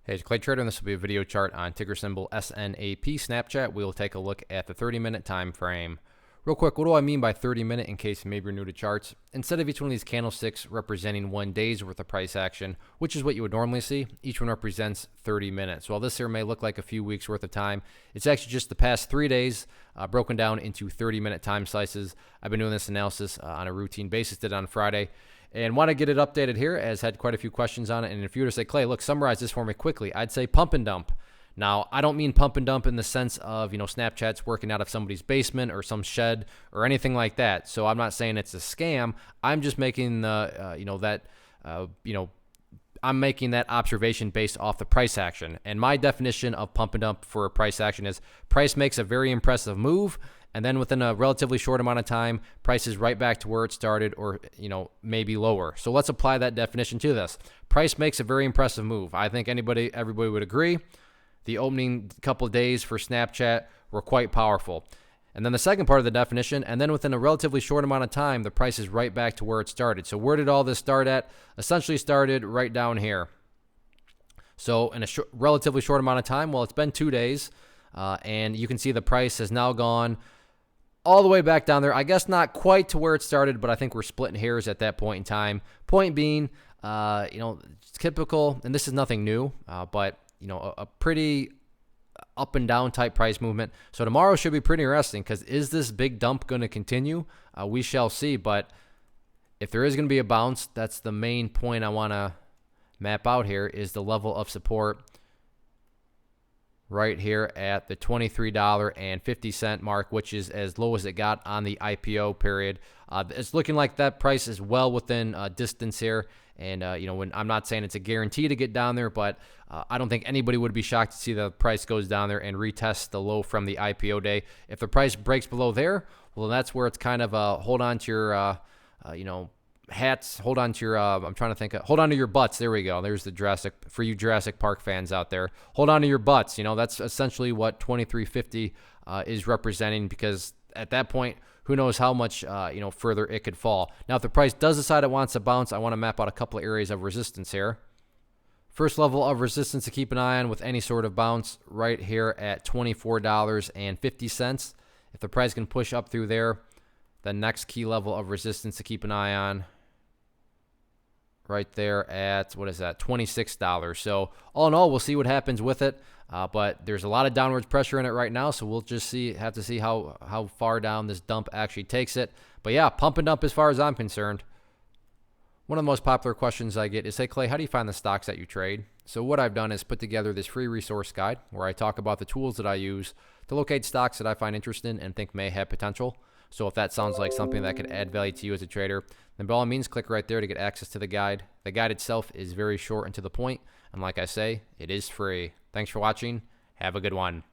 Hey, it's Clay Trader, and this will be a video chart on ticker symbol SNAP Snapchat. We'll take a look at the 30-minute time frame. Real quick, what do I mean by 30-minute in case maybe you're new to charts? Instead of each one of these candlesticks representing 1 day's worth of price action, which is what you would normally see, each one represents 30 minutes. While this here may look like a few weeks worth of time, it's actually just the past 3 days broken down into 30-minute time slices. I've been doing this analysis on a routine basis, did it on Friday. And want to get it updated here, as had quite a few questions on it. And if you were to say, Clay, look, summarize this for me quickly, I'd say pump and dump. Now, I don't mean pump and dump in the sense of, Snapchat's working out of somebody's basement or some shed or anything like that. So I'm not saying it's a scam. I'm just making the, I'm making that observation based off the price action. And my definition of pump and dump for a price action is price makes a very impressive move, and then within a relatively short amount of time, price is right back to where it started or, maybe lower. So let's apply that definition to this. Price makes a very impressive move. I think everybody would agree. The opening couple of days for Snapchat were quite powerful. And then the second part of the definition, and then within a relatively short amount of time, the price is right back to where it started. So where did all this start at? Essentially started right down here. So in a relatively short amount of time, well, it's been 2 days, and you can see the price has now gone all the way back down there. I guess not quite to where it started, but I think we're splitting hairs at that point in time. Point being, typical, and this is nothing new, but a pretty up and down type price movement. So tomorrow should be pretty interesting because is this big dump going to continue? We shall see. But if there is going to be a bounce, that's the main point I want to map out here is the level of support right here at the $23.50 mark, which is as low as it got on the IPO period. It's looking like that price is well within distance here. And, when I'm not saying it's a guarantee to get down there, but I don't think anybody would be shocked to see the price goes down there and retest the low from the IPO day. If the price breaks below there, well, that's where it's kind of hold on to your, hats, hold on to your, hold on to your butts. There we go. There's the for you Jurassic Park fans out there. Hold on to your butts. That's essentially what 2350 is representing, because at that point, who knows how much, further it could fall. Now, if the price does decide it wants to bounce, I want to map out a couple of areas of resistance here. First level of resistance to keep an eye on with any sort of bounce right here at $24.50. If the price can push up through there, the next key level of resistance to keep an eye on right there at, what is that, $26. So all in all, we'll see what happens with it. But there's a lot of downwards pressure in it right now, so we'll just have to see how far down this dump actually takes it. But yeah, pump and dump as far as I'm concerned. One of the most popular questions I get is, hey, Clay, how do you find the stocks that you trade? So what I've done is put together this free resource guide where I talk about the tools that I use to locate stocks that I find interesting and think may have potential. So if that sounds like something that could add value to you as a trader, then by all means, click right there to get access to the guide. The guide itself is very short and to the point, and like I say, it is free. Thanks for watching. Have a good one.